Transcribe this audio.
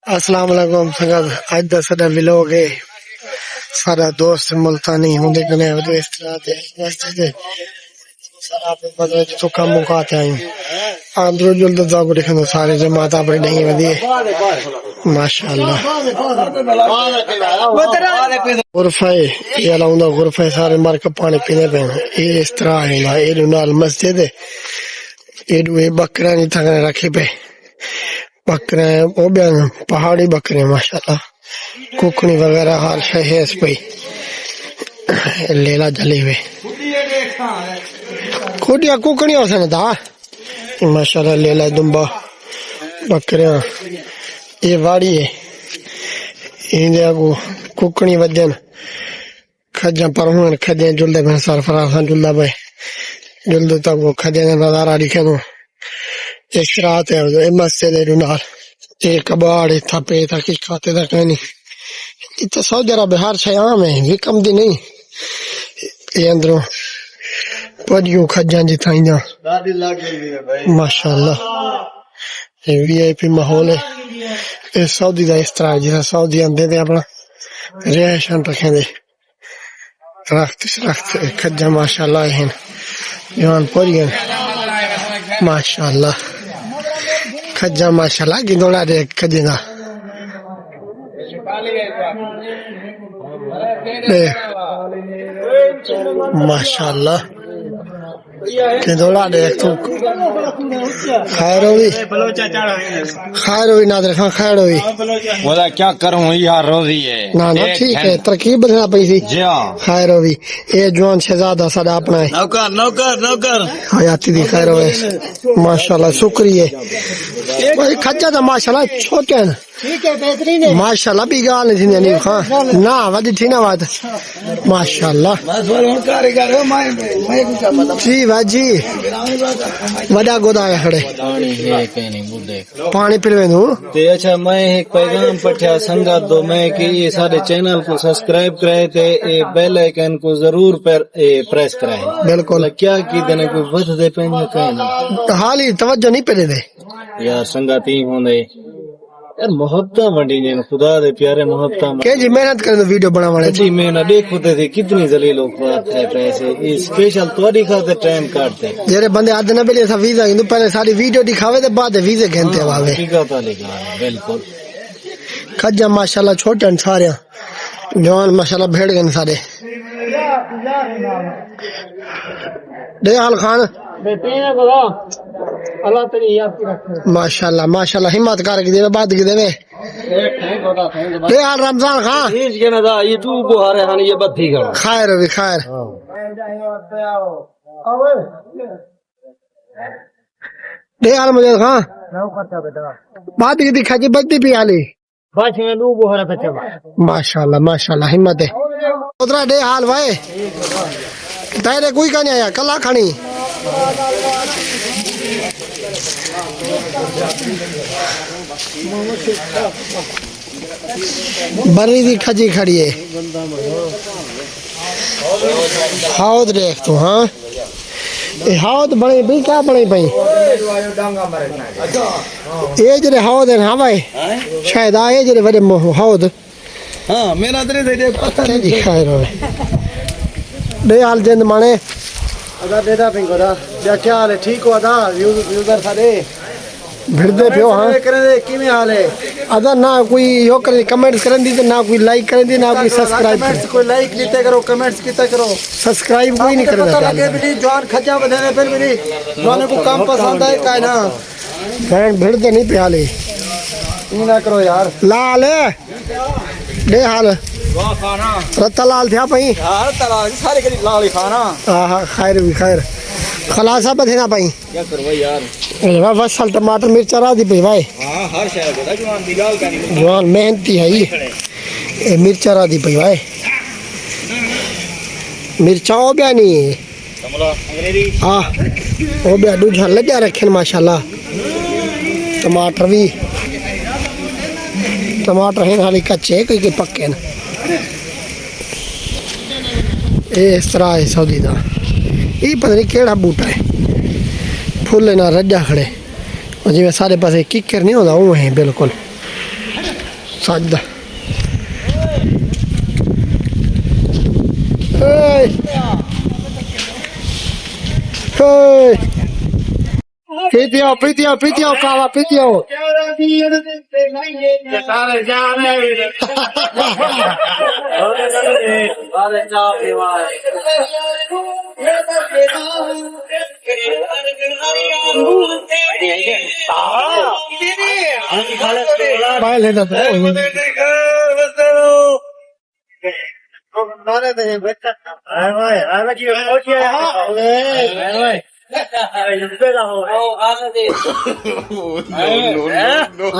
السلام علیکم سنگت اج دا ساڈا ولاگ ہے سارا دوست ملتانی ہوندے کنے ودے اس طرح دے واسطے دے سارا پہ بدل تو کم مکاتے ہیں اندر جلد دا کو دیکھو سارے جماعت اپنی نہیں ودی ماشاءاللہ غرفہ یہ لاوندا غرفہ سارے مار کے پانی پینے پے یہ اس طرح ہے نا یہ نال مسجد ہے یہ دو بکرا نہیں تھا رکھے پہ بکرے وہ بھی پہاڑی بکرے ماشاءاللہ کوکنی وغیرہ ہر شے ہے اس پہ لیلا جلی ہوئے کھوٹیا کوکنی ہو سنے دا ماشاءاللہ لیلا دمبا بکریاں یہ واڑی ہے یہ کو کوکنی وجن کھجاں پر ہون کھجاں جلدے میں سرفراز جلدا بے جلد تک وہ کھجاں نظارہ دکھے تو ایک رات ہے مسجد نال ایک کباڑ تھپے تک کھاتے تک نہیں اتنا سعودی عرب ہر شے عام ہے یہ کم دی نہیں یہ اندروں پڑیوں کھجاں جی تھائیاں ماشاءاللہ یہ وی آئی پی ماحول ہے یہ سعودی دا اس طرح جیسا سعودی اندے دے اپنا رہائشاں رکھیں دے رخت کھجاں ماشاءاللہ ہیں جوان پڑیاں ماشاءاللہ کھجا ماشاءاللہ کی دوڑا دے کھجے دا ماشاءاللہ کی دوڑا دے تو خیر ہوئی نادر خان خیر ہوئی بولا کیا کروں یار روزی ہے نا ٹھیک ہے ترکیب بدلنا پئی سی خیر ہوئی یہ جوان شہزادہ ساڈا اپنا ہے نوکر حیاتی دی خیر ہوئے ماشاءاللہ شکریہ بھائی کھجا دا ماشاءاللہ چھوٹے ہیں ماشاءاللہ بھی گال نہیں تھی خان نا ودی تھی نا بات ماشاءاللہ جی بھائی جی وڈا گودا ہے کھڑے پانی پلوے دوں اچھا میں ایک پیغام پٹھیا سنگا دو میں کہ یہ سارے چینل کو سبسکرائب کرائے تھے بیل آئیکن کو ضرور پریس کرائے بالکل کیا کی دینے کوئی ود دے پہنے کہنا حال ہی توجہ نہیں پہ دے یار سنگاتی ہوندے یار محبت ونڈی نے خدا دے پیارے محبت کہ جی محنت کرنے ویڈیو بنا والے جی میں نہ دیکھتے تھے کتنی ذلیل لوگ ہے پیسے اسپیشل توڑی کھاتے ٹائم کاٹتے جڑے بندے آدھ نہ پہلے ایسا ویزا ہندو پہلے ساری ویڈیو دکھاوے تے بعد ویزے گھنتے واوے بالکل کھجا ماشاءاللہ چھوٹے ہیں سارے جوان ماشاءاللہ بھیڑ گئے سارے دے حال خان ماشاءاللہ ماشاءاللہ ہمت کر کے دے بعد کی دے دے حال رمضان خان خیر ہوئی خیر دے حال مجھے خان بعد کی دکھا جی بچتی پی حالی ماشاءاللہ ماشاءاللہ ہمت ہے ادھر دے حال بھائی تیرے کوئی کا نہیں آیا کلا کھانی بری دی کھجی کھڑی ہے ہاؤد دیکھ تو ہاں ہاؤد بڑے بھی کیا بڑے بھائی یہ جڑے ہاؤد ہیں ہاں بھائی شاید آئے جڑے بڑے ہاؤد ہاں میرا دے پتہ جی خیر ہوئے دے حال جند مانے ادا دیدا پنگو دا کیا حال ہے ٹھیک ہو ادا یوزر سارے بھردے پیو ہاں کرے دے کیویں حال ہے ادا نہ کوئی یو کرے کمنٹس کرن دی تے نہ کوئی لائک کرن دی نہ کوئی سبسکرائب کرن کوئی لائک کیتے کرو کمنٹس کیتے کرو سبسکرائب کوئی نہیں کردا پتہ لگے بھی جوان کھجا بدھنے پھر بھی جوان کو کام پسند ہے کائے نا بہن بھردے نہیں پیالے یہ نہ کرو یار لال دے حال واہ کھانا رتا لال تھیا پئی یار تلا سارے کدی لال کھانا ہاں خیر بھی خیر خلاصہ بدھنا پئی کیا کرو یار واہ وصل ٹماٹر مرچ را دی پئی بھائی ہاں ہر شے دا جوان دی گال کرنی جوان محنتی ہے یہ مرچ را دی پئی بھائی مرچا ہو بیا نہیں کملا انگریزی ہاں وہ بیا دوجھا لگا رکھن ماشاءاللہ ٹماٹر بھی ٹماٹر ہیں حالی کچے کوئی کے پکے نا اس طرح ہے سعودی دا یہ پتہ نہیں کیڑا بوٹا ہے پھول نہ رجا کھڑے جی سارے پاسے ککر نہیں ہوتا وہ ہیں بالکل Sadda. Hey! Hey! Piti ao, cala, piti ao. Vai, Lena. No.